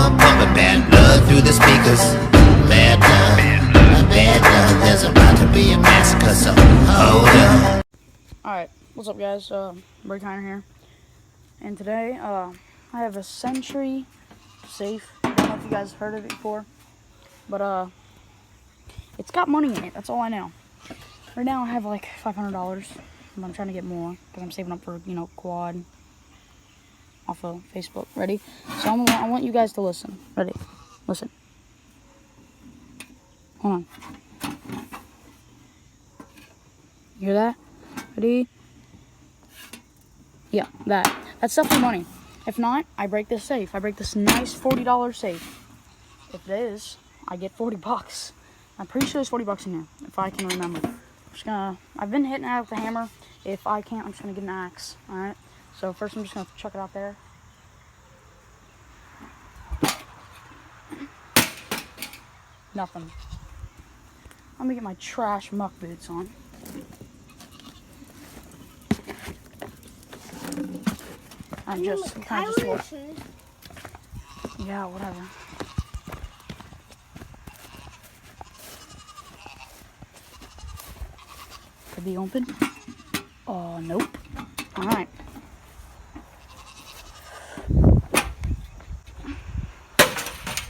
pumping bad blood through the speakers. Bad blood, there's about to be a massacre, so hold up. Alright, what's up guys, Breakiner here, and today, I have a Sentry safe. I don't know if you guys have heard of it before, but, it's got money in it, that's all I know. Right now I have like $500, and I'm trying to get more, because I'm saving up for, quad, off of Facebook. Ready? So I want you guys to listen. Ready? Listen. Hold on. You hear that? Ready? Yeah, that. That's definitely money. If not, I break this safe. I break this nice $40 safe. If it is, I get 40 bucks. I'm pretty sure there's 40 bucks in here, if I can remember. I've been hitting it with the hammer. If I can't, I'm just gonna get an axe. Alright? So first I'm just gonna chuck it out there. Nothing. Let me get my trash muck boots on. I just lost. Yeah, whatever. Could be open. Oh, nope. Alright.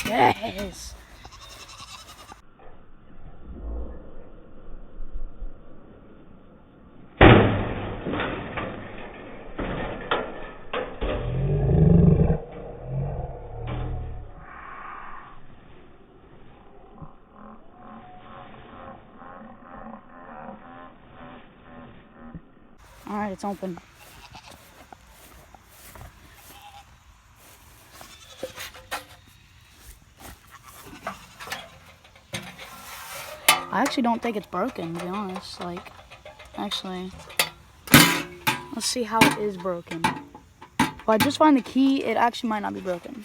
Yes! Alright, it's open. I actually don't think it's broken, to be honest. Like, actually, let's see how it is broken. Well, I just find the key. It actually might not be broken.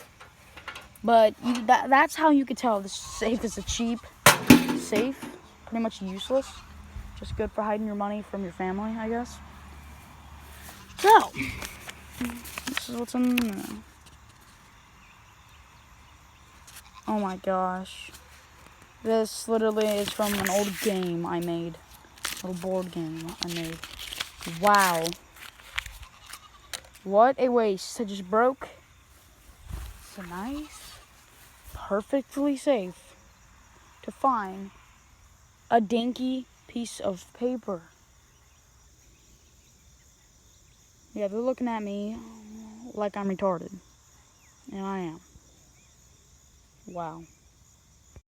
But that's how you could tell this safe is a cheap safe. Pretty much useless. Just good for hiding your money from your family, I guess. So, this is what's in there. Oh my gosh. This literally is from an old game I made. A little board game I made. Wow. What a waste. It just broke. So nice. Perfectly safe to find a dinky piece of paper. Yeah, they're looking at me like I'm retarded. And I am. Wow.